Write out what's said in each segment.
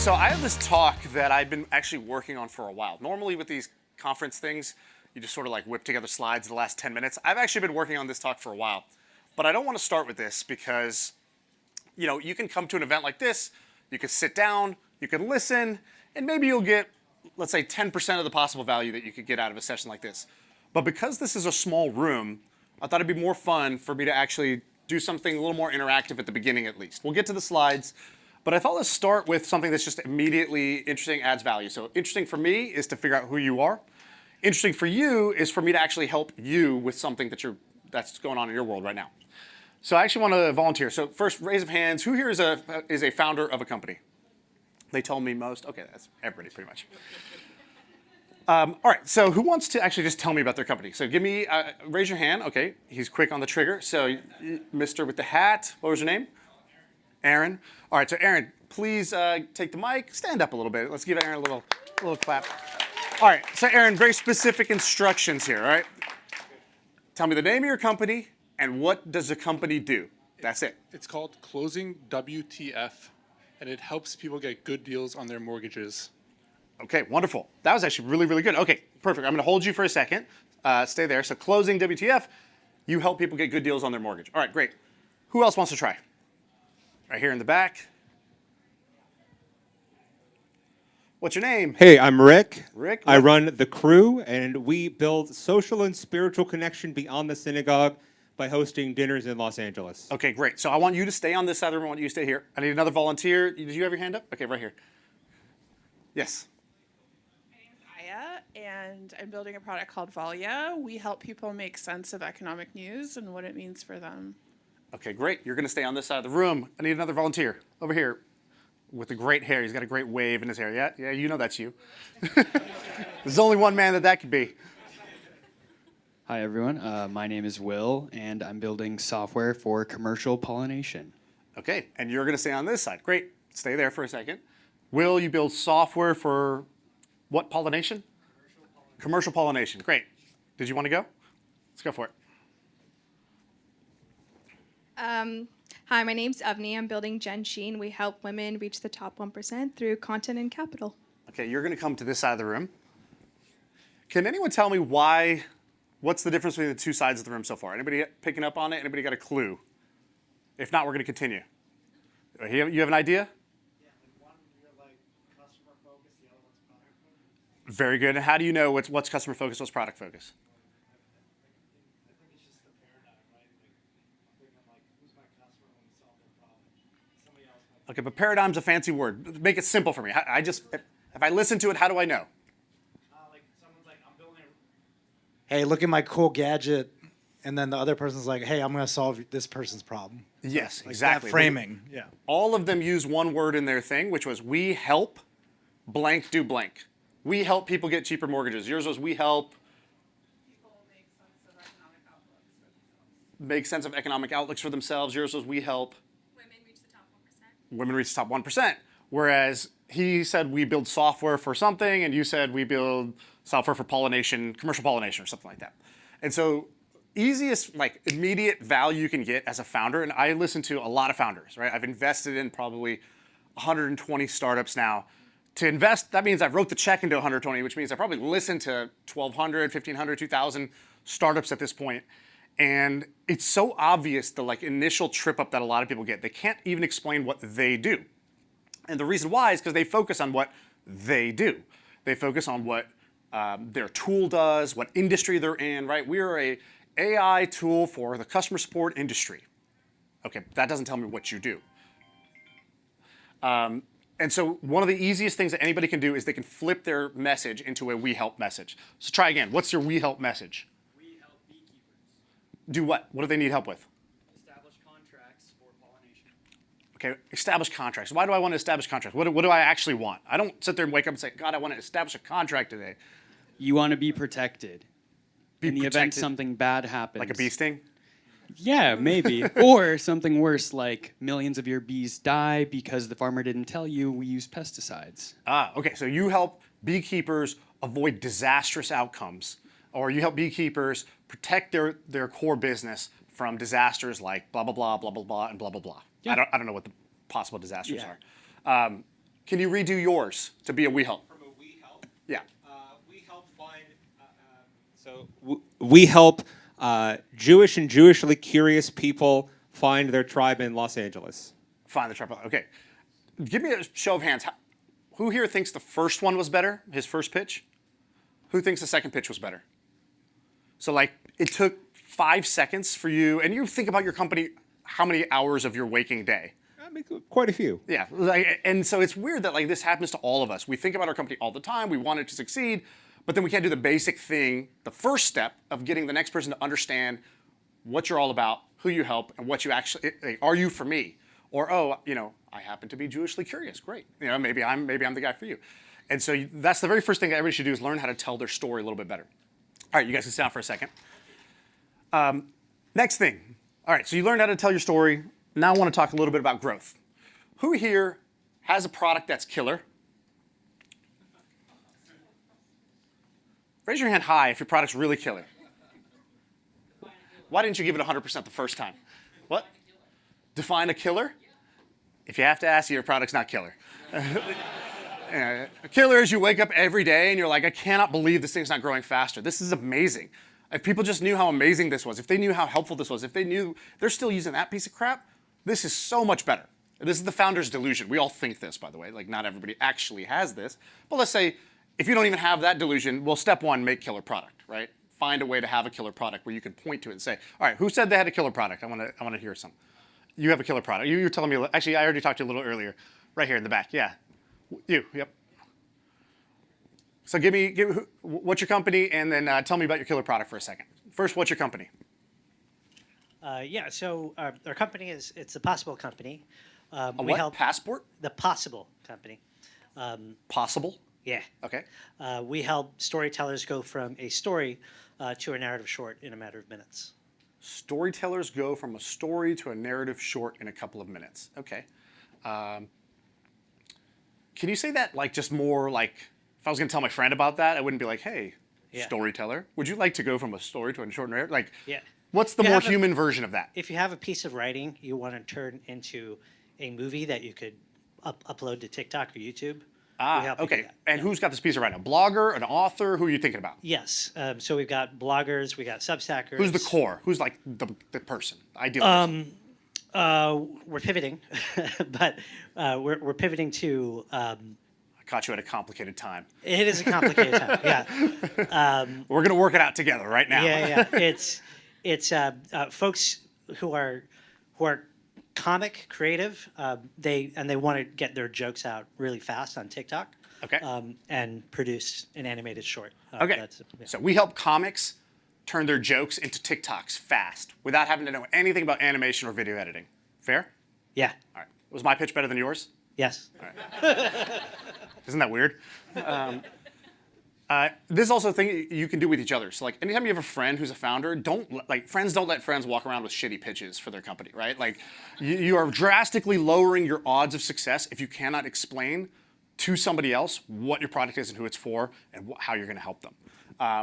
So I have this talk that I've been actually working on for a while. Normally with these conference things, you just sort of like whip together slides the last 10 minutes. I've actually been working on this talk for a while. But I don't want to start with this because, you know, you can come to an event like this, you can sit down, you can listen, and maybe you'll get, let's say, 10% of the possible value that you could get out of a session like this. But because this is a small room, I thought it'd be more fun for me to actually do something a little more interactive at the beginning at least. We'll get to the slides, but I thought let's start with something that's just immediately interesting, adds value. So interesting for me is to figure out who you are. Interesting for you is for me to actually help you with something that's going on in your world right now. So I actually want to volunteer. So first, raise of hands. Who here is a founder of a company? They told me most. Okay, that's everybody pretty much. All right, so who wants to actually just tell me about their company? So give me, raise your hand. Okay, he's quick on the trigger. So Mr. with the hat, what was your name? Aaron. All right, so Aaron, please take the mic. Stand up a little bit. Let's give Aaron a little clap. All right, so Aaron, very specific instructions here, all right? Tell me the name of your company and what does the company do? That's it. It's called Closing WTF, and it helps people get good deals on their mortgages. Okay, wonderful. That was actually really, really good. Okay, perfect. I'm going to hold you for a second. Stay there. So Closing WTF, you help people get good deals on their mortgage. All right, great. Who else wants to try? Right here in the back. What's your name? Hey, I'm Rick. Rick. I run The Crew, and we build social and spiritual connection beyond the synagogue by hosting dinners in Los Angeles. Okay, great. So I want you to stay on this side of the room. I want you to stay here. I need another volunteer. Did you have your hand up? Okay, right here. Yes. My name's Aya, and I'm building a product called Valia. We help people make sense of economic news and what it means for them. Okay, great. You're going to stay on this side of the room. I need another volunteer over here with the great hair. He's got a great wave in his hair. Yeah, you know that's you. There's only one man that could be. Hi, everyone. My name is Will, and I'm building software for commercial pollination. Okay, and you're going to stay on this side. Great. Stay there for a second. Will, you build software for what pollination? Commercial pollination. Great. Did you want to go? Let's go for it. Hi, my name's Avni. I'm building Gen Sheen. We help women reach the top 1% through content and capital. Okay, you're going to come to this side of the room. Can anyone tell me what's the difference between the two sides of the room so far? Anybody picking up on it? Anybody got a clue? If not, we're going to continue. You have an idea? Yeah, like one, you're like customer focused, the other one's product focused. Very good. And how do you know what's customer focused, what's product focused? I think it's just the paradigm, right? Like, I'm thinking like, who's my customer when we solve their problem? Somebody else might. Okay, but paradigm's a fancy word. Make it simple for me. If I listen to it, how do I know? Like someone's like, I'm building hey, look at my cool gadget. And then the other person's like, hey, I'm going to solve this person's problem. Yes, like exactly. That framing, yeah. All of them use one word in their thing, which was we help blank do blank. We help people get cheaper mortgages. Yours was we help People make sense of economic outlooks for themselves. Yours was we help Women reach the top 1%. women reach the top 1%. Whereas he said we build software for something, and you said we build software for pollination, commercial pollination or something like that. And so easiest, like immediate value you can get as a founder, and I listen to a lot of founders, right? I've invested in probably 120 startups now. To invest, that means I wrote the check into 120, which means I probably listened to 1,200, 1,500, 2,000 startups at this point. And it's so obvious the like initial trip up that a lot of people get. They can't even explain what they do. And the reason why is because they focus on what they do. They focus on what their tool does, what industry they're in, right? We are a AI tool for the customer support industry. Okay, that doesn't tell me what you do. And so one of the easiest things that anybody can do is they can flip their message into a we help message. So try again. What's your we help message? We help beekeepers Do what? What do they need help with? establish contracts for pollination. Okay, establish contracts. Why do I want to establish contracts? What do I actually want? I don't sit there and wake up and say, God, I want to establish a contract today. You want to be protected. Be In the event protected, something bad happens. like a bee sting? Yeah, maybe. Or something worse, like millions of your bees die because the farmer didn't tell you we use pesticides. Okay, so you help beekeepers avoid disastrous outcomes, or you help beekeepers protect their core business from disasters like blah, blah, blah, blah, blah, blah, and blah, blah, blah. Yeah. I don't know what the possible disasters Yeah. are. Can you redo yours to be a We Help? From a We Help. Yeah. We help find. We help Jewish and Jewishly curious people find their tribe in Los Angeles. Find the triple. Okay. Give me a show of hands. Who here thinks the first one was better, his first pitch? Who thinks the second pitch was better? So, like, it took 5 seconds for you, and you think about your company, how many hours of your waking day? I mean, quite a few. Yeah, like, and so it's weird that like this happens to all of us. We think about our company all the time. We want it to succeed, but then we can't do the basic thing, the first step of getting the next person to understand what you're all about, who you help, and what you actually are you for me, or oh, you know, I happen to be Jewishly curious. Great, you know, maybe I'm the guy for you. And so that's the very first thing that everybody should do is learn how to tell their story a little bit better. All right, you guys can sit down for a second. Next thing. All right, so you learned how to tell your story. Now I want to talk a little bit about growth. Who here has a product that's killer? Raise your hand high if your product's really killer. Why didn't you give it 100% the first time? What? Define a killer? If you have to ask, your product's not killer. A killer is you wake up every day and you're like, I cannot believe this thing's not growing faster. This is amazing. If people just knew how amazing this was, if they knew how helpful this was, if they knew they're still using that piece of crap, this is so much better. This is the founder's delusion. We all think this, by the way. Like, not everybody actually has this. But let's say if you don't even have that delusion, well, step one, make killer product, right? Find a way to have a killer product where you can point to it and say, all right, who said they had a killer product? I want to hear some. You have a killer product. You're telling me, actually, I already talked to you a little earlier, right here in the back. Yeah, you, yep. So give me what's your company, and then tell me about your killer product for a second. First, what's your company? So our company it's the Possible Company. A we what? help Passport? the Possible Company. Possible? Yeah. Okay. We help storytellers go from a story to a narrative short in a matter of minutes. Storytellers go from a story to a narrative short in a couple of minutes. Okay. Can you say that like just more like, if I was going to tell my friend about that, I wouldn't be like, hey, Yeah. storyteller, would you like to go from a story to a short narrative? Like, Yeah. what's the You more have a- human version of that? If you have a piece of writing you want to turn into a movie that you could upload to TikTok or YouTube, we help you do Okay. that. And who's got this piece of writing? A blogger, an author? Who are you thinking about? Yes. So we've got bloggers, we got Substackers. Who's the core? Who's like the person? Ideal person? We're pivoting, but we're pivoting to. I caught you at a complicated time. It is a complicated time. Yeah. We're going to work it out together right now. Yeah. It's folks who are comic creative. They want to get their jokes out really fast on TikTok. Okay. And produce an animated short. Okay. So we help comics turn their jokes into TikToks fast without having to know anything about animation or video editing. Fair? Yeah. All right. Was my pitch better than yours? Yes. Isn't that weird? This is also a thing you can do with each other. So, like, anytime you have a friend who's a founder, friends don't let friends walk around with shitty pitches for their company, right? Like, you are drastically lowering your odds of success if you cannot explain to somebody else what your product is and who it's for and how you're going to help them.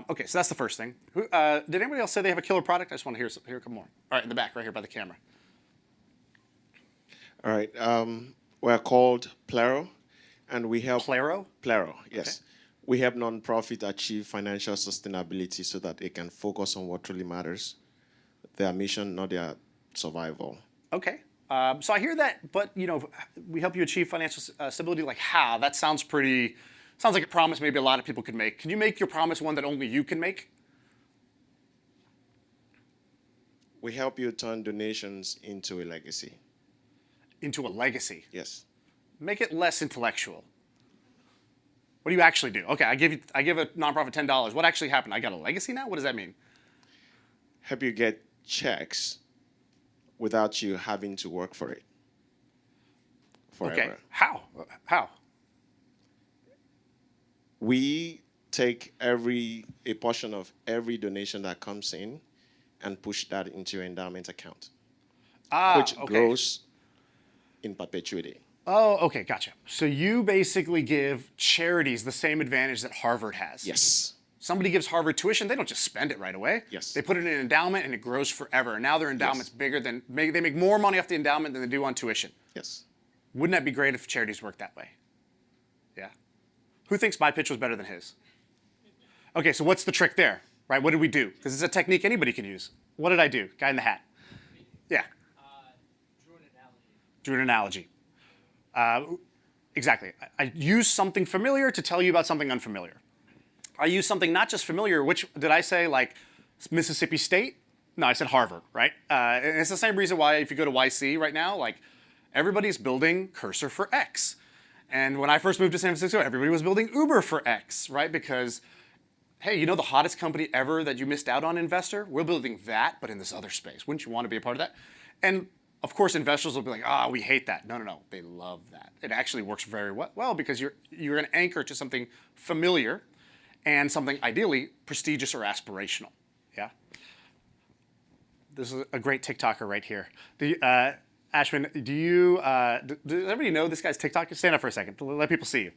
Okay, so that's the first thing. Did anybody else say they have a killer product? I just want to hear a couple more. All right, in the back, right here by the camera. All right. We're called Plero, and we help. Plero? Plero, yes. We help nonprofits achieve financial sustainability so that they can focus on what really matters, their mission, not their survival. Okay. So I hear that, but we help you achieve financial stability. Like how? That sounds like a promise maybe a lot of people could make. Can you make your promise one that only you can make? We help you turn donations into a legacy. Into a legacy. Yes. Make it less intellectual. What do you actually do? Okay, I give a nonprofit $10. What actually happened? I got a legacy now? What does that mean? Help you get checks without you having to work for it forever. Okay. How? We take a portion of every donation that comes in and push that into your endowment account, which grows in perpetuity. Oh, okay, gotcha. So you basically give charities the same advantage that Harvard has. Yes. Somebody gives Harvard tuition, they don't just spend it right away. Yes. They put it in an endowment and it grows forever. And now their endowment's bigger than, they make more money off the endowment than they do on tuition. Yes. Wouldn't that be great if charities worked that way? Yeah. Who thinks my pitch was better than his? Okay, so what's the trick there, right? What did we do? Because it's a technique anybody can use. What did I do? Guy in the hat. Yeah. Drew an analogy. Exactly. I use something familiar to tell you about something unfamiliar. I use something not just familiar, which did I say like Mississippi State? No, I said Harvard, right? And it's the same reason why if you go to YC right now, like everybody's building Cursor for X. And when I first moved to San Francisco, everybody was building Uber for X, right? Because, hey, you know the hottest company ever that you missed out on, investor? We're building that, but in this other space. Wouldn't you want to be a part of that? And of course, investors will be like, ah, we hate that. No, no, no, they love that. It actually works very well because you're an anchor to something familiar and something ideally prestigious or aspirational, yeah? This is a great TikToker right here. Ashwin, does everybody know this guy's TikTok? Stand up for a second, let people see you.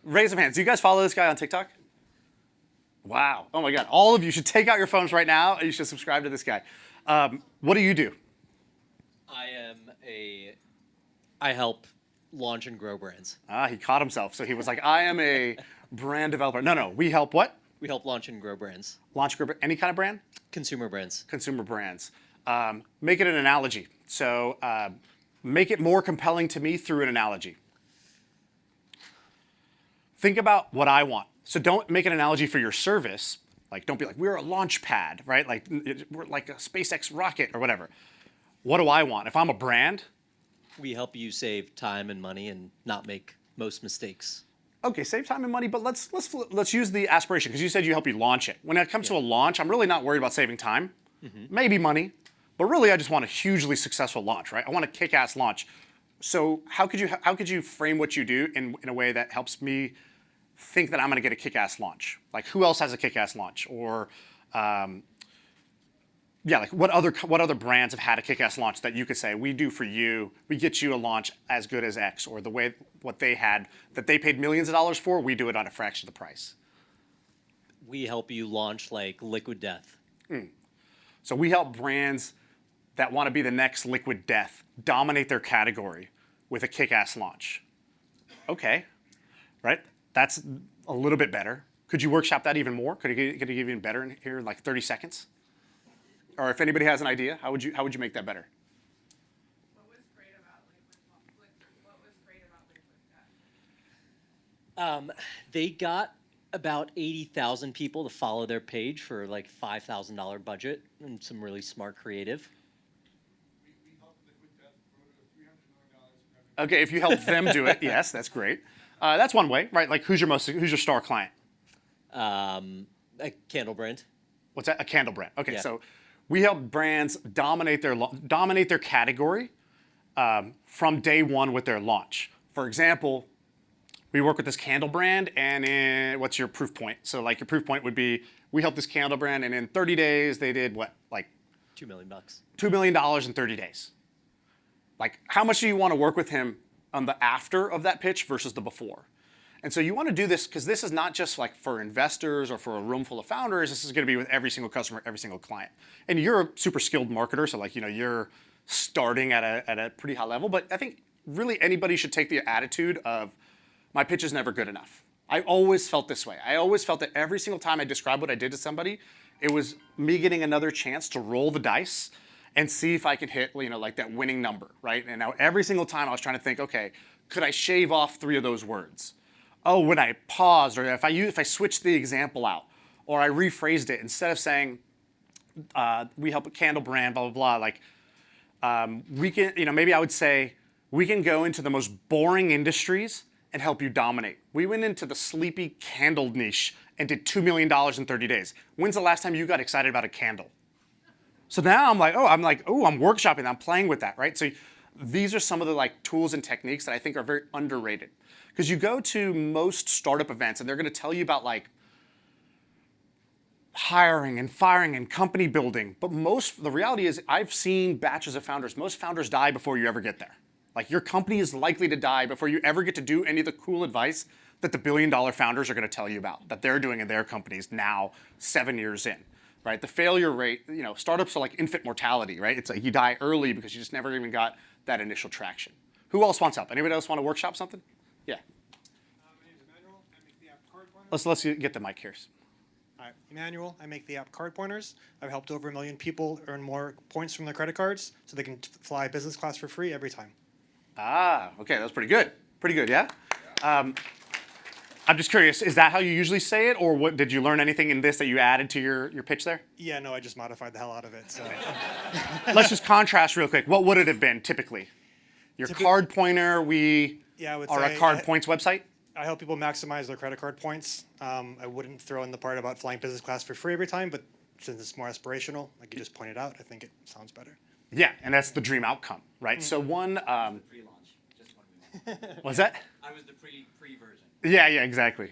Raise some hands. Do you guys follow this guy on TikTok? Wow, oh my God. All of you should take out your phones right now and you should subscribe to this guy. What do you do? I help launch and grow brands. Ah, he caught himself. So he was like, I am a brand developer. No, we help what? We help launch and grow brands. Launch, grow, any kind of brand? Consumer brands. Consumer brands. Make it an analogy. So make it more compelling to me through an analogy. Think about what I want. So don't make an analogy for your service. Like, don't be like, we're a launch pad, right? Like, we're like a SpaceX rocket or whatever. What do I want? If I'm a brand, we help you save time and money and not make most mistakes. Okay, save time and money, but let's use the aspiration because you said you help you launch it. When it comes to a launch, I'm really not worried about saving time, maybe money, but really I just want a hugely successful launch, right? I want a kick-ass launch. So how could you frame what you do in a way that helps me think that I'm going to get a kick-ass launch? Like who else has a kick-ass launch? Or yeah, like what other brands have had a kick-ass launch that you could say, we do for you, we get you a launch as good as X, or the way what they had that they paid millions of dollars for, we do it on a fraction of the price. We help you launch like Liquid Death. So we help brands that want to be the next Liquid Death dominate their category with a kick-ass launch. Okay, right? That's a little bit better. Could you workshop that even more? Could it get even better in here in like 30 seconds? Or if anybody has an idea, how would you make that better? What was great about Liquid Death? They got about 80,000 people to follow their page for like $5,000 budget and some really smart creative. We helped Liquid Death grow to $300 million. Okay, if you help them do it, yes, that's great. That's one way, right? Like who's your star client? A candle brand. What's that? A candle brand. Okay, Yeah. so we help brands dominate their category from day one with their launch. For example, we work with this candle brand, and what's your proof point? So like your proof point would be, we helped this candle brand, and in 30 days they did what? Like $2 million. $2 million in 30 days. Like how much do you want to work with him on the after of that pitch versus the before? And so you want to do this because this is not just like for investors or for a room full of founders. This is going to be with every single customer, every single client. And you're a super skilled marketer, so like you're starting at a pretty high level. But I think really anybody should take the attitude of my pitch is never good enough. I always felt this way. I always felt that every single time I described what I did to somebody, it was me getting another chance to roll the dice and see if I could hit like that winning number, right? And now every single time I was trying to think, okay, could I shave off 3 of those words? Oh, when I paused, or if I switched the example out, or I rephrased it instead of saying we help a candle brand, blah blah blah. Like we can, maybe I would say we can go into the most boring industries and help you dominate. We went into the sleepy candle niche and did $2 million in 30 days. When's the last time you got excited about a candle? So now I'm workshopping, I'm playing with that, right? So these are some of the like tools and techniques that I think are very underrated. Because you go to most startup events and they're going to tell you about like hiring and firing and company building. But the reality is I've seen batches of founders. Most founders die before you ever get there. Like your company is likely to die before you ever get to do any of the cool advice that the billion-dollar founders are going to tell you about, that they're doing in their companies now 7 years in, right? The failure rate, startups are like infant mortality, right? It's like you die early because you just never even got that initial traction. Who else wants help? Anybody else want to workshop something? Yeah. let's get the mic here. Hi, Emmanuel. I make the app Card Pointers. I've helped over 1 million people earn more points from their credit cards so they can fly business class for free every time. Okay, that was pretty good. Pretty good, yeah? I'm just curious, is that how you usually say it, or what? Did you learn anything in this that you added to your pitch there? Yeah, no, I just modified the hell out of it. So. Let's just contrast real quick. What would it have been typically? Your card pointer, are a card points website? I help people maximize their credit card points. I wouldn't throw in the part about flying business class for free every time, but since it's more aspirational, like you just pointed out, I think it sounds better. Yeah, and that's the dream outcome, right? So one, what's that? I was the pre-version. Yeah, exactly.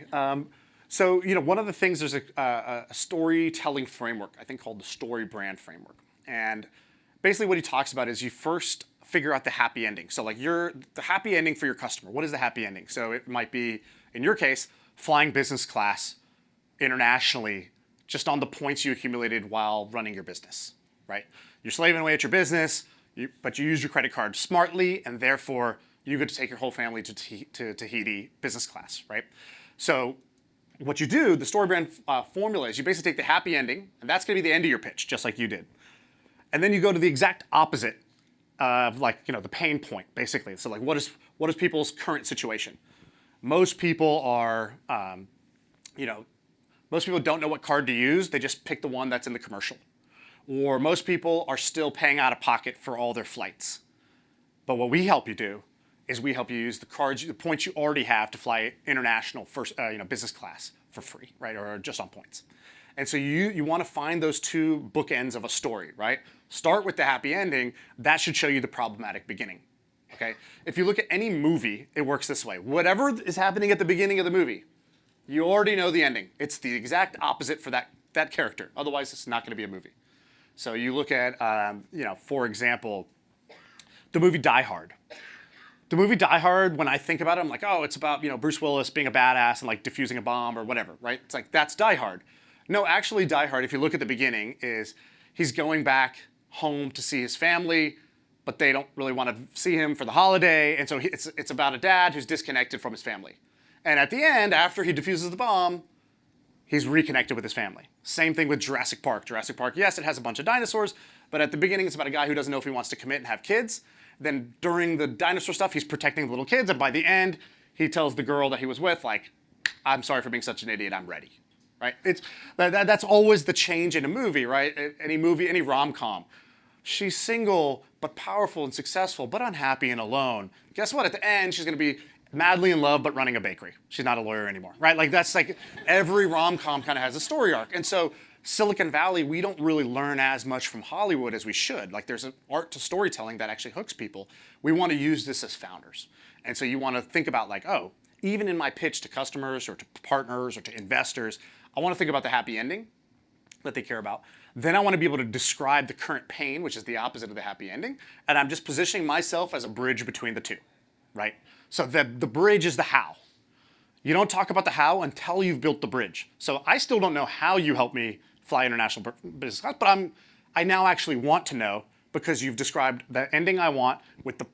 So one of the things, there's a storytelling framework, I think called the story brand framework. And basically what he talks about is you first figure out the happy ending. So like the happy ending for your customer. What is the happy ending? So it might be, in your case, flying business class internationally just on the points you accumulated while running your business, right? You're slaving away at your business, but you use your credit card smartly, and therefore you get to take your whole family to Tahiti business class, right? So what you do, the story brand formula is you basically take the happy ending, and that's going to be the end of your pitch, just like you did. And then you go to the exact opposite of the pain point, basically. So like what is people's current situation? Most people are, most people don't know what card to use. They just pick the one that's in the commercial. Or most people are still paying out of pocket for all their flights. But what we help you do is we help you use the points you already have to fly international business class for free, right? Or just on points. And so you want to find those two bookends of a story, right? Start with the happy ending. That should show you the problematic beginning, okay? If you look at any movie, it works this way. Whatever is happening at the beginning of the movie, you already know the ending. It's the exact opposite for that character. Otherwise, it's not going to be a movie. So you look at, for example, the movie Die Hard. The movie Die Hard, when I think about it, I'm like, oh, it's about Bruce Willis being a badass and like defusing a bomb or whatever, right? It's like, that's Die Hard. No, actually, Die Hard, if you look at the beginning, is he's going back home to see his family, but they don't really want to see him for the holiday, and so it's about a dad who's disconnected from his family. And at the end, after he defuses the bomb, he's reconnected with his family. Same thing with Jurassic Park. Jurassic Park, yes, it has a bunch of dinosaurs, but at the beginning, it's about a guy who doesn't know if he wants to commit and have kids. Then during the dinosaur stuff, he's protecting the little kids, and by the end, he tells the girl that he was with, like, I'm sorry for being such an idiot, I'm ready. Right? That's always the change in a movie, right? Any movie, any rom-com. She's single, but powerful and successful, but unhappy and alone. Guess what? At the end, she's going to be madly in love, but running a bakery. She's not a lawyer anymore, right? Like that's like every rom-com kind of has a story arc. And so Silicon Valley, we don't really learn as much from Hollywood as we should. Like there's an art to storytelling that actually hooks people. We want to use this as founders. And so you want to think about like, oh, even in my pitch to customers or to partners or to investors, I want to think about the happy ending that they care about. Then I want to be able to describe the current pain, which is the opposite of the happy ending. And I'm just positioning myself as a bridge between the two, right? So the bridge is the how. You don't talk about the how until you've built the bridge. So I still don't know how you help me fly international business class, but I now actually want to know because you've described the ending I want with the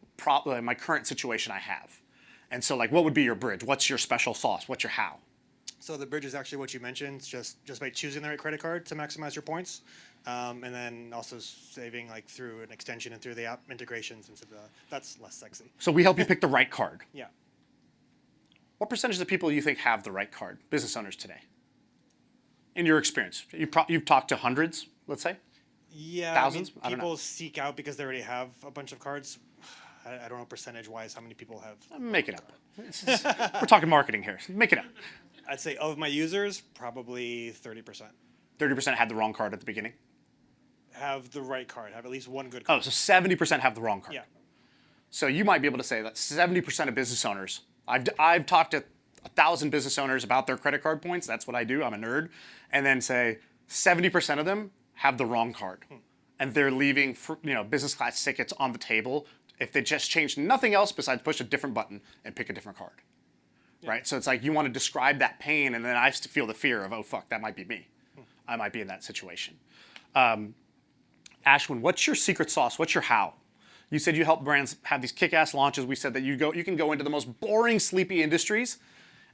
my current situation I have. And so like, what would be your bridge? What's your special sauce? What's your how? So the bridge is actually what you mentioned, just by choosing the right credit card to maximize your points, and then also saving like through an extension and through the app integrations and stuff. That's less sexy. So we help you pick the right card. Yeah. What percentage of the people you think have the right card, business owners today? In your experience, you've talked to hundreds, let's say? Yeah. Thousands? I mean, people seek out because they already have a bunch of cards. I don't know percentage-wise how many people have. Make it up. We're talking marketing here. Make it up. I'd say of my users, probably 30%. 30% had the wrong card at the beginning? Have the right card, have at least one good card. Oh, so 70% have the wrong card. Yeah. So you might be able to say that 70% of business owners, I've talked to 1,000 business owners about their credit card points. That's what I do. I'm a nerd. And then say 70% of them have the wrong card. And they're leaving business class tickets on the table if they just changed nothing else besides push a different button and pick a different card. Yeah. Right? So it's like you want to describe that pain, and then I feel the fear of, oh, fuck, that might be me. I might be in that situation. Ashwin, what's your secret sauce? What's your how? You said you help brands have these kick-ass launches. We said that you can go into the most boring, sleepy industries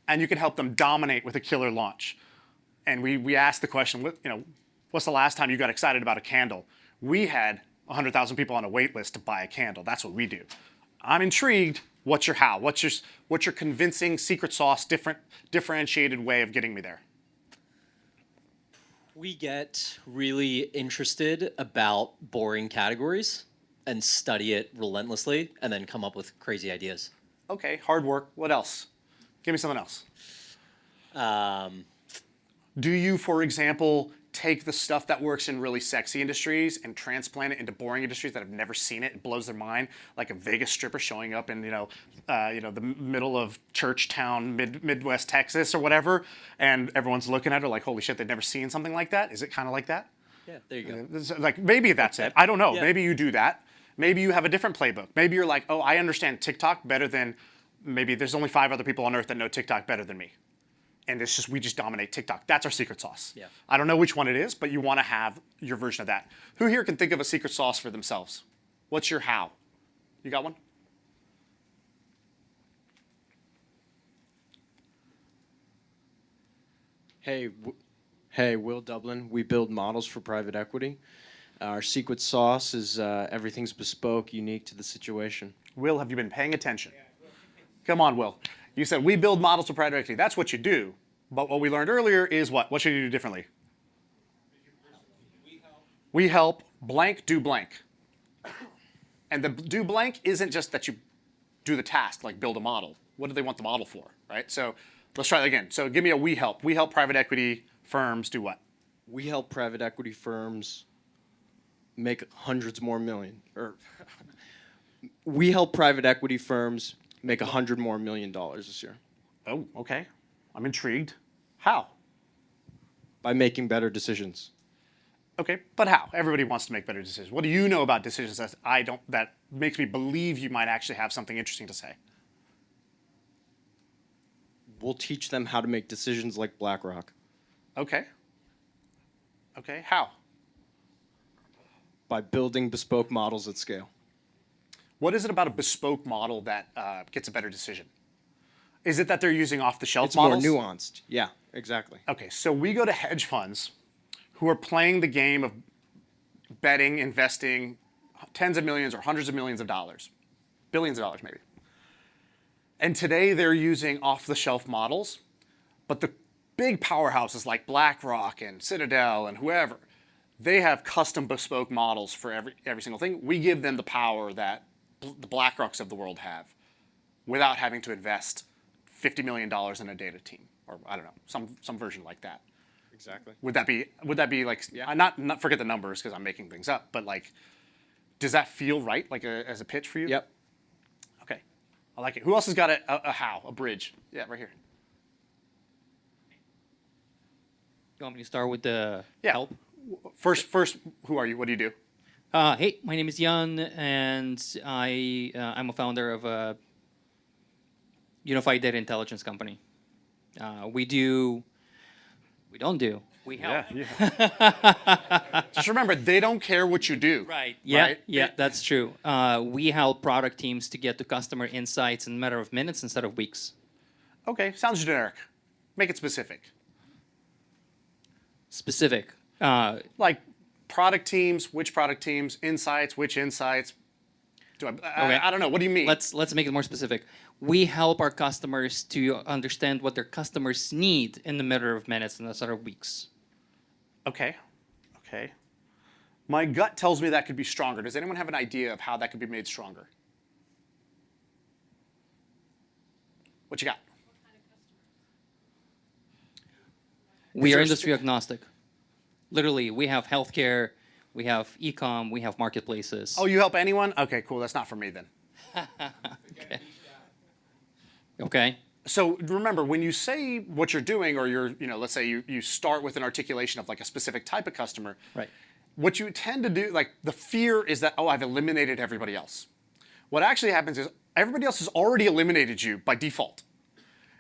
and you can help them dominate with a killer launch. And we asked the question, what's the last time you got excited about a candle? We had 100,000 people on a wait list to buy a candle. That's what we do. I'm intrigued. What's your how? What's your convincing secret sauce, differentiated way of getting me there? We get really interested about boring categories and study it relentlessly and then come up with crazy ideas. Okay, hard work. What else? Give me something else. Do you, for example, take the stuff that works in really sexy industries and transplant it into boring industries that have never seen it? It blows their mind, like a Vegas stripper showing up in the middle of church town, Midwest Texas or whatever, and everyone's looking at her like, holy shit, they've never seen something like that. Is it kind of like that? Yeah, there you go. Like maybe that's it. I don't know. Yeah. Maybe you do that. Maybe you have a different playbook. Maybe you're like, oh, I understand TikTok better than maybe there's only 5 other people on earth that know TikTok better than me. And we just dominate TikTok. That's our secret sauce. Yeah. I don't know which one it is, but you want to have your version of that. Who here can think of a secret sauce for themselves? What's your how? You got one? Hey, Will Dublin. We build models for private equity. Our secret sauce is everything's bespoke, unique to the situation. Will, have you been paying attention? Come on, Will. You said we build models for private equity. That's what you do. But what we learned earlier is what? What should you do differently? We help blank do blank. And the do blank isn't just that you do the task, like build a model. What do they want the model for, right? So let's try that again. So give me a we help. We help private equity firms do what? We help private equity firms make hundreds more million. We help private equity firms make $100 more million this year. Oh, okay. I'm intrigued. How? By making better decisions. Okay, but how? Everybody wants to make better decisions. What do you know about decisions that makes me believe you might actually have something interesting to say? We'll teach them how to make decisions like BlackRock. Okay. Okay, how? By building bespoke models at scale. What is it about a bespoke model that gets a better decision? Is it that they're using off-the-shelf models? It's more nuanced. Yeah, exactly. Okay, so we go to hedge funds who are playing the game of betting, investing tens of millions or hundreds of millions of dollars, billions of dollars maybe. And today they're using off-the-shelf models, but the big powerhouses like BlackRock and Citadel and whoever, they have custom bespoke models for every single thing. We give them the power that the BlackRocks of the world have without having to invest $50 million in a data team, or I don't know, some version like that. Exactly. Would that be like, yeah. Not forget the numbers because I'm making things up, but like, does that feel right, like as a pitch for you? Yep. Okay, I like it. Who else has got a bridge? Yeah, right here. You want me to start with the help? First, who are you? What do you do? Hey, my name is Jan, and I'm a founder of a unified data intelligence company. We help. Yeah. Just remember, they don't care what you do. Right. Yeah. Right? Yeah, that's true. We help product teams to get to customer insights in a matter of minutes instead of weeks. Okay, sounds generic. Make it specific. Specific. Like product teams, which product teams, insights, which insights. I don't know. What do you mean? Let's make it more specific. We help our customers to understand what their customers need in a matter of minutes instead of weeks. Okay. Okay. My gut tells me that could be stronger. Does anyone have an idea of how that could be made stronger? What you got? We are industry agnostic. Literally, we have healthcare, we have e-com, we have marketplaces. Oh, you help anyone? Okay, cool. That's not for me then. Okay. Okay. So remember, when you say what you're doing, or let's say you start with an articulation of like a specific type of customer. Right. What you tend to do, like the fear is that, oh, I've eliminated everybody else. What actually happens is everybody else has already eliminated you by default.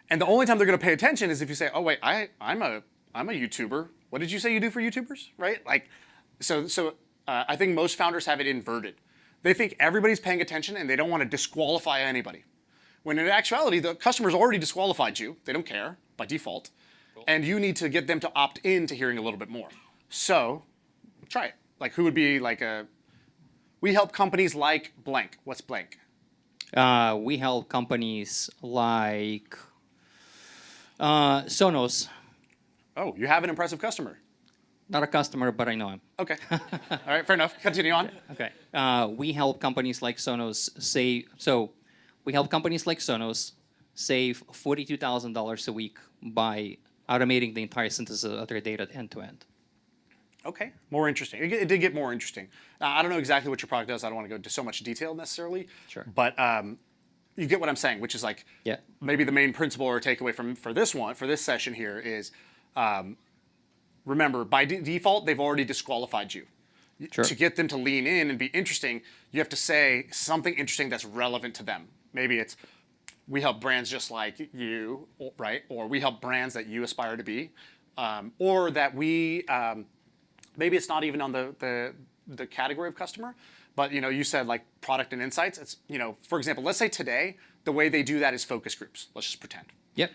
And the only time they're going to pay attention is if you say, oh, wait, I'm a YouTuber. What did you say you do for YouTubers? Right? Like, so I think most founders have it inverted. They think everybody's paying attention and they don't want to disqualify anybody. When in actuality, the customer's already disqualified you. They don't care by default. And you need to get them to opt in to hearing a little bit more. So try it. Like who would be like a, we help companies like blank. What's blank? We help companies like Sonos. Oh, you have an impressive customer. Not a customer, but I know him. Okay. All right, fair enough. Continue on. Okay. We help companies like Sonos we help companies like Sonos save $42,000 a week by automating the entire synthesis of their data end to end. Okay, more interesting. It did get more interesting. Now, I don't know exactly what your product does. I don't want to go into so much detail necessarily. Sure. But you get what I'm saying, which is like maybe the main principle or takeaway for this session here is remember, by default, they've already disqualified you. Sure. To get them to lean in and be interesting, you have to say something interesting that's relevant to them. Maybe it's, we help brands just like you, right? Or we help brands that you aspire to be. Or that we, maybe it's not even on the category of customer, but you said like product and insights. It's, for example, let's say today, the way they do that is focus groups. Let's just pretend. Yep.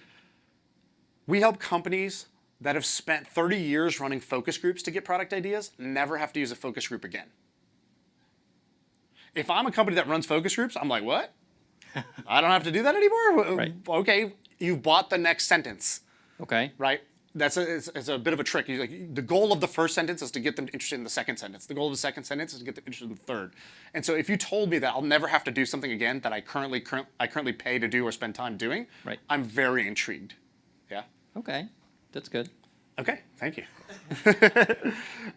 We help companies that have spent 30 years running focus groups to get product ideas never have to use a focus group again. If I'm a company that runs focus groups, I'm like, what? I don't have to do that anymore? Right. Okay, you've bought the next sentence. Okay. Right? It's a bit of a trick. The goal of the first sentence is to get them interested in the second sentence. The goal of the second sentence is to get them interested in the third. And so if you told me that I'll never have to do something again that I currently pay to do or spend time doing, right, I'm very intrigued. Yeah? Okay, that's good. Okay, thank you.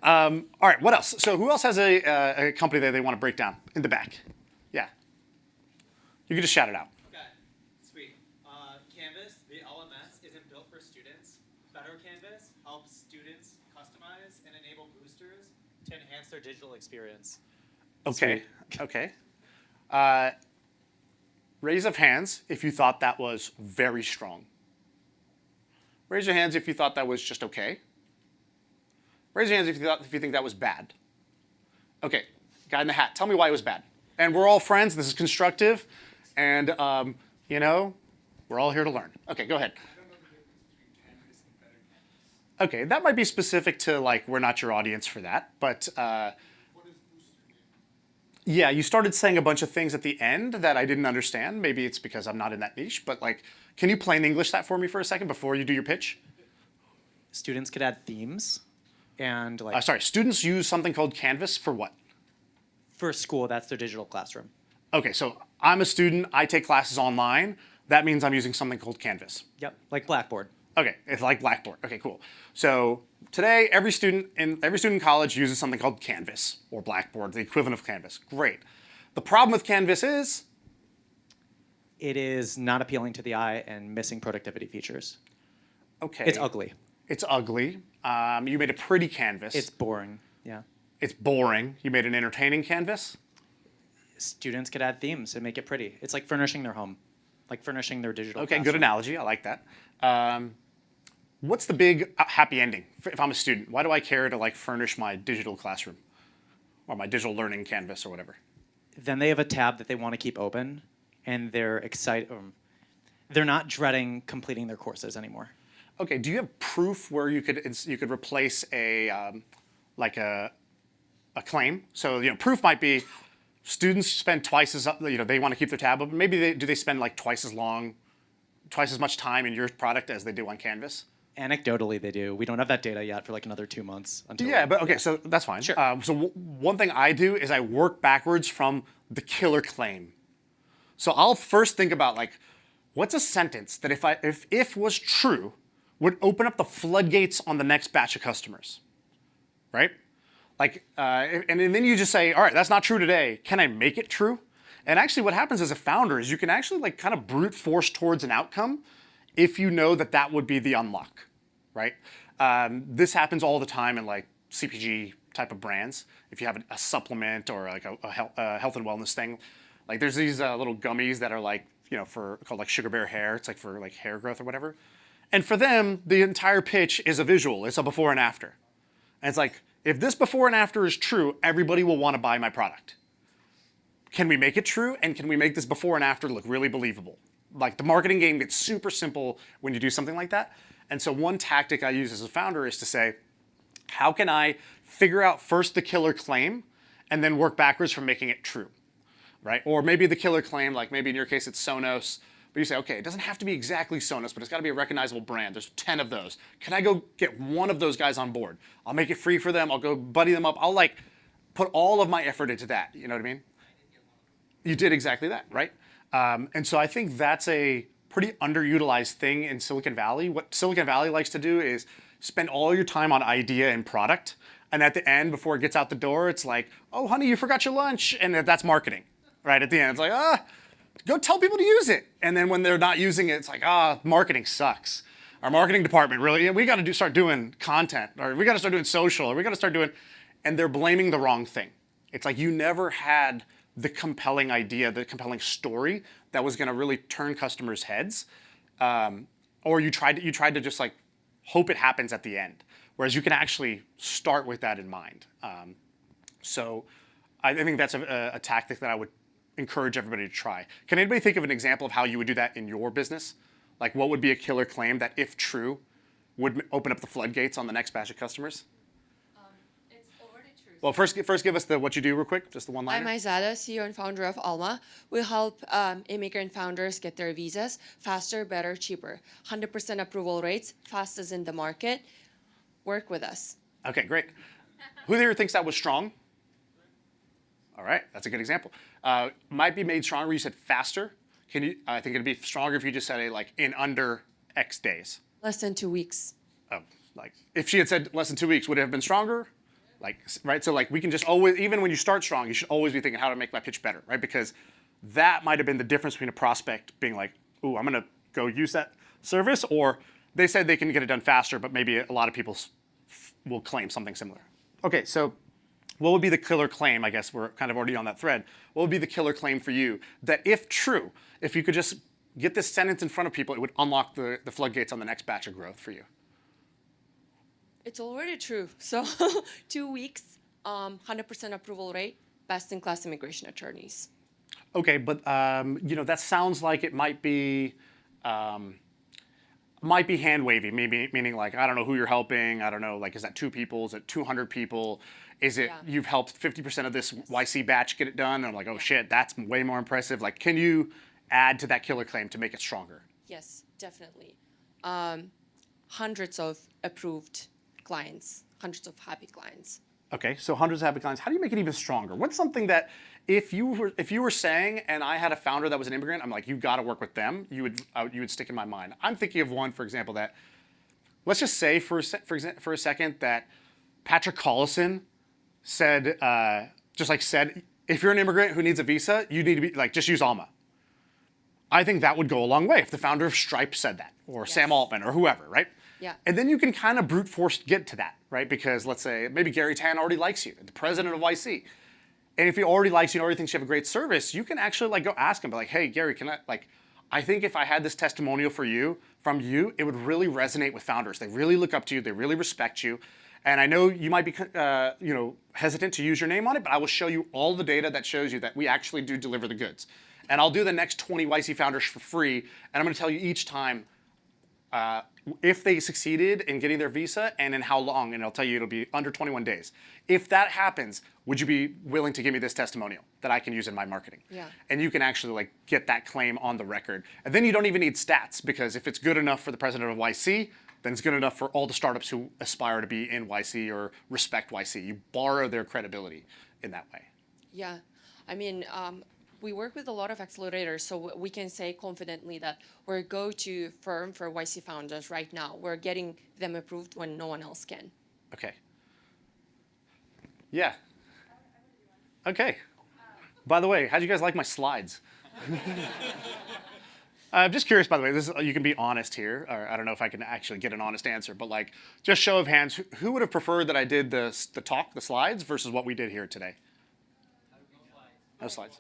All right, what else? So who else has a company that they want to break down in the back? Yeah. You can just shout it out. Okay, sweet. Canvas, the LMS, isn't built for students. Better Canvas helps students customize and enable boosters to enhance their digital experience. Okay, okay. Raise of hands if you thought that was very strong. Raise your hands if you thought that was just okay. Raise your hands if you think that was bad. Okay, guy in the hat, tell me why it was bad. And we're all friends, this is constructive, and we're all here to learn. Okay, go ahead. Okay, that might be specific to like, we're not your audience for that, but yeah, you started saying a bunch of things at the end that I didn't understand. Maybe it's because I'm not in that niche, but like, can you plain English that for me for a second before you do your pitch? Students could add themes and like... sorry, students use something called Canvas for what? For school, that's their digital classroom. Okay, so I'm a student, I take classes online. That means I'm using something called Canvas. Yep, like Blackboard. Okay, it's like Blackboard. Okay, cool. So today, every student in college uses something called Canvas or Blackboard, the equivalent of Canvas. Great. The problem with Canvas is? It is not appealing to the eye and missing productivity features. Okay. It's ugly. It's ugly. You made a pretty canvas. It's boring, yeah. It's boring. You made an entertaining canvas? Students could add themes and make it pretty. It's like furnishing their home, like furnishing their digital Okay, classroom. good analogy. I like that. What's the big happy ending if I'm a student? Why do I care to like furnish my digital classroom or my digital learning canvas or whatever? Then they have a tab that they want to keep open, and they're excited. They're not dreading completing their courses anymore. Okay. Do you have proof where you could replace a claim? So proof might be students spend twice as they want to keep their tab open. Maybe do they spend like twice as much time in your product as they do on Canvas? Anecdotally, they do. We don't have that data yet for like another 2 months. Yeah, but okay, so that's fine. Sure. So one thing I do is I work backwards from the killer claim. So I'll first think about like, what's a sentence that if was true, would open up the floodgates on the next batch of customers, right? Like, and then you just say, all right, that's not true today. Can I make it true? And actually what happens as a founder is you can actually like kind of brute force towards an outcome if you know that would be the unlock, right? This happens all the time in like CPG type of brands. If you have a supplement or like a health and wellness thing, like there's these little gummies that are like, called like Sugar Bear Hair. It's like for like hair growth or whatever. And for them, the entire pitch is a visual. It's a before and after. And it's like, if this before and after is true, everybody will want to buy my product. Can we make it true? And can we make this before and after look really believable? Like the marketing game gets super simple when you do something like that. And so one tactic I use as a founder is to say, how can I figure out first the killer claim and then work backwards from making it true, right? Or maybe the killer claim, like maybe in your case it's Sonos, but you say, okay, it doesn't have to be exactly Sonos, but it's got to be a recognizable brand. There's 10 of those. Can I go get one of those guys on board? I'll make it free for them. I'll go buddy them up. I'll like put all of my effort into that. You know what I mean? You did exactly that, right? And so I think that's a pretty underutilized thing in Silicon Valley. What Silicon Valley likes to do is spend all your time on idea and product. And at the end, before it gets out the door, it's like, oh, honey, you forgot your lunch. And that's marketing, right? At the end, it's like, go tell people to use it. And then when they're not using it, it's like, marketing sucks. Our marketing department really, we got to start doing content, or we got to start doing social, or we got to start doing, and they're blaming the wrong thing. It's like you never had the compelling idea, the compelling story that was going to really turn customers' heads, or you tried to just like hope it happens at the end, whereas you can actually start with that in mind. So I think that's a tactic that I would encourage everybody to try. Can anybody think of an example of how you would do that in your business? Like what would be a killer claim that, if true, would open up the floodgates on the next batch of customers? It's already true. Well, first give us the what you do real quick, just the one liner. I'm Izada, CEO and founder of Alma. We help immigrant founders get their visas faster, better, cheaper. 100% approval rates, fastest in the market. Work with us. Okay, great. Who here thinks that was strong? All right, that's a good example. Might be made stronger. You said faster. I think it'd be stronger if you just said like in under X days. Less than 2 weeks. Oh, like if she had said less than 2 weeks, would it have been stronger? Like, right? So like we can just always, even when you start strong, you should always be thinking how to make my pitch better, right? Because that might have been the difference between a prospect being like, ooh, I'm gonna go use that service, or they said they can get it done faster, but maybe a lot of people will claim something similar. Okay, so what would be the killer claim? I guess we're kind of already on that thread. What would be the killer claim for you that, if true, if you could just get this sentence in front of people, it would unlock the floodgates on the next batch of growth for you? It's already true. So 2 weeks, 100% approval rate, best-in-class immigration attorneys. Okay, but that sounds like it might be hand wavy, maybe meaning like, I don't know who you're helping. I don't know, like, is that 2 people? Is it 200 people? Is it you've helped 50% of this YC batch get it done? And I'm like, oh shit, that's way more impressive. Like, can you add to that killer claim to make it stronger? Yes, definitely. Hundreds of approved clients, hundreds of happy clients. Okay, so hundreds of happy clients. How do you make it even stronger? What's something that if you were saying, and I had a founder that was an immigrant, I'm like, you got to work with them. You would stick in my mind. I'm thinking of one, for example, that let's just say for a second that Patrick Collison said, if you're an immigrant who needs a visa, you need to be like, just use Alma. I think that would go a long way if the founder of Stripe said that, or Sam Altman, or whoever, right? Yeah. And then you can kind of brute force get to that, right? Because let's say maybe Gary Tan already likes you, the president of YC. And if he already likes you and already thinks you have a great service, you can actually like go ask him, be like, hey, Gary, I think if I had this testimonial from you, it would really resonate with founders. They really look up to you, they really respect you. And I know you might be hesitant to use your name on it, but I will show you all the data that shows you that we actually do deliver the goods. And I'll do the next 20 YC founders for free, and I'm going to tell you each time if they succeeded in getting their visa and in how long, and I'll tell you it'll be under 21 days. If that happens, would you be willing to give me this testimonial that I can use in my marketing? Yeah. And you can actually like get that claim on the record. And then you don't even need stats, because if it's good enough for the president of YC, then it's good enough for all the startups who aspire to be in YC or respect YC. You borrow their credibility in that way. Yeah. I mean, we work with a lot of accelerators, so we can say confidently that we're a go-to firm for YC founders right now. We're getting them approved when no one else can. Okay. Yeah. Okay. By the way, how'd you guys like my slides? I'm just curious, by the way, you can be honest here, or I don't know if I can actually get an honest answer, but like, just show of hands, who would have preferred that I did the slides versus what we did here today? No slides.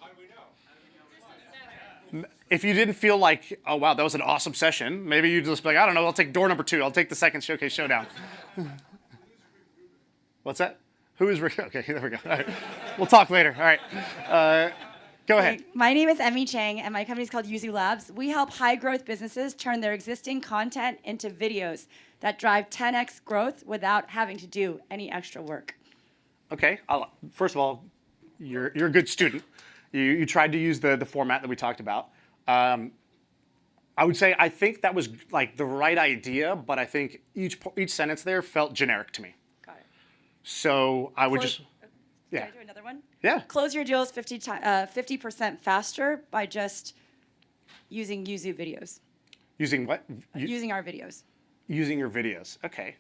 If you didn't feel like, oh wow, that was an awesome session, maybe you just be like, I don't know, I'll take door number 2. I'll take the second Showcase Showdown. What's that? Who is Rick? Okay, there we go. All right. We'll talk later. All right. Go ahead. My name is Emmy Chang, and my company is called Yuzu Labs. We help high-growth businesses turn their existing content into videos that drive 10x growth without having to do any extra work. Okay. First of all, you're a good student. You tried to use the format that we talked about. I would say I think that was like the right idea, but I think each sentence there felt generic to me. Got it. So I would just, Can I do another one? Yeah. Close your deals 50% faster by just using Yuzu videos. Using what? Using our videos. Using your videos. Okay.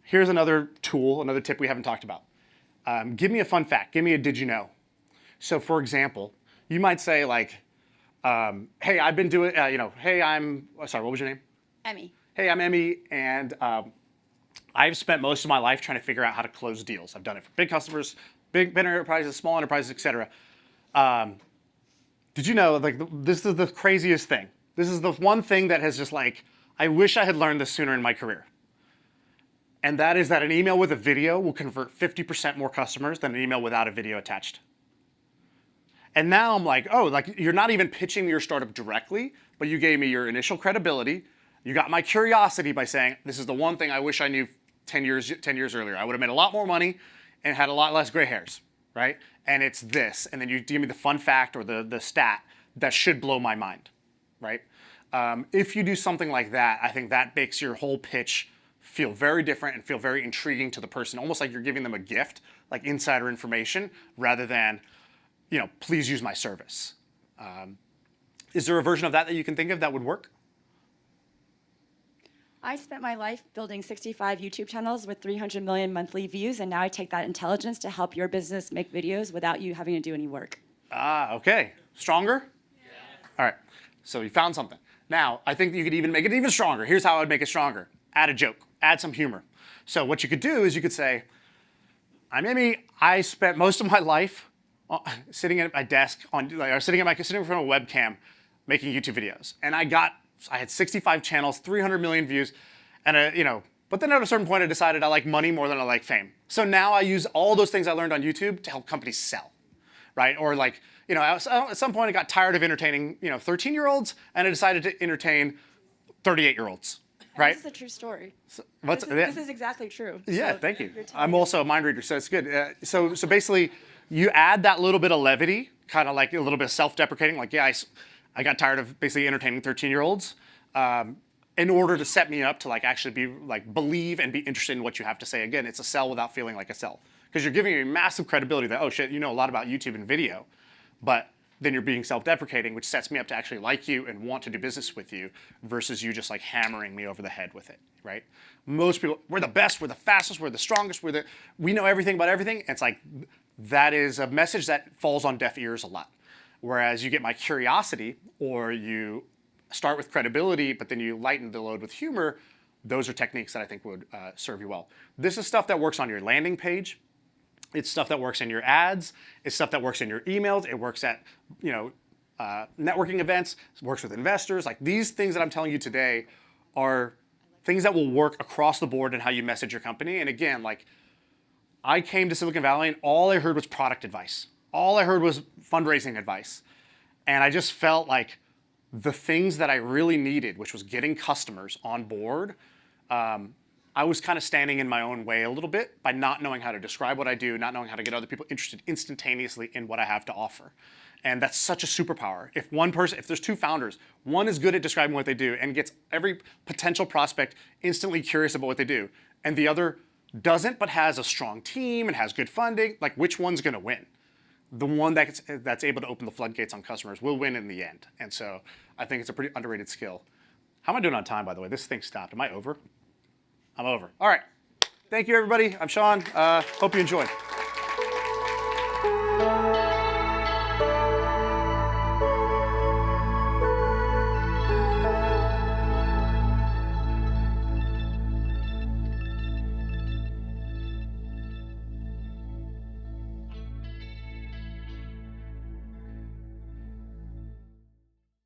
Here's another tool, another tip we haven't talked about. Give me a fun fact. Give me a did you know? So for example, you might say like, hey, I've been doing, hey, sorry, what was your name? Emmy. Hey, I'm Emmy, and I've spent most of my life trying to figure out how to close deals. I've done it for big customers, big enterprises, small enterprises, etc. Did you know, like, this is the craziest thing. This is the one thing that has just like, I wish I had learned this sooner in my career. And that is that an email with a video will convert 50% more customers than an email without a video attached. And now I'm like, oh, like you're not even pitching your startup directly, but you gave me your initial credibility. You got my curiosity by saying, this is the one thing I wish I knew 10 years earlier. I would have made a lot more money and had a lot less gray hairs, right? And it's this. And then you give me the fun fact or the stat that should blow my mind, right? If you do something like that, I think that makes your whole pitch feel very different and feel very intriguing to the person, almost like you're giving them a gift, like insider information, rather than, please use my service. Is there a version of that you can think of that would work? I spent my life building 65 YouTube channels with 300 million monthly views, and now I take that intelligence to help your business make videos without you having to do any work. Okay. Stronger? Yeah. All right. So you found something. Now, I think you could even make it even stronger. Here's how I would make it stronger. Add a joke. Add some humor. So what you could do is you could say, I'm Emmy. I spent most of my life sitting at my desk sitting in front of a webcam making YouTube videos. And I had 65 channels, 300 million views, and but then at a certain point I decided I like money more than I like fame. So now I use all those things I learned on YouTube to help companies sell, right? Or like, at some point I got tired of entertaining, 13-year-olds, and I decided to entertain 38-year-olds, right? This is a true story. So, this is exactly true. Yeah, so thank you. I'm also a mind reader, so it's good. So basically, you add that little bit of levity, kind of like a little bit of self-deprecating, like, yeah, I got tired of basically entertaining 13-year-olds in order to set me up to like actually believe and be interested in what you have to say. Again, it's a sell without feeling like a sell. Because you're giving me massive credibility that, oh shit, you know a lot about YouTube and video, but then you're being self-deprecating, which sets me up to actually like you and want to do business with you versus you just like hammering me over the head with it, right? Most people, we're the best, we're the fastest, we're the strongest, we know everything about everything. And it's like, that is a message that falls on deaf ears a lot. Whereas you get my curiosity, or you start with credibility, but then you lighten the load with humor, those are techniques that I think would serve you well. This is stuff that works on your landing page. It's stuff that works in your ads. It's stuff that works in your emails. It works at networking events. It works with investors. Like these things that I'm telling you today are things that will work across the board in how you message your company. And again, like I came to Silicon Valley and all I heard was product advice. All I heard was fundraising advice. And I just felt like the things that I really needed, which was getting customers on board, I was kind of standing in my own way a little bit by not knowing how to describe what I do, not knowing how to get other people interested instantaneously in what I have to offer. And that's such a superpower. If there's two founders, one is good at describing what they do and gets every potential prospect instantly curious about what they do, and the other doesn't but has a strong team and has good funding, like which one's gonna win? The one that's able to open the floodgates on customers will win in the end. And so I think it's a pretty underrated skill. How am I doing on time, by the way? This thing stopped. Am I over? I'm over. All right. Thank you, everybody. I'm Shaan. Hope you enjoyed.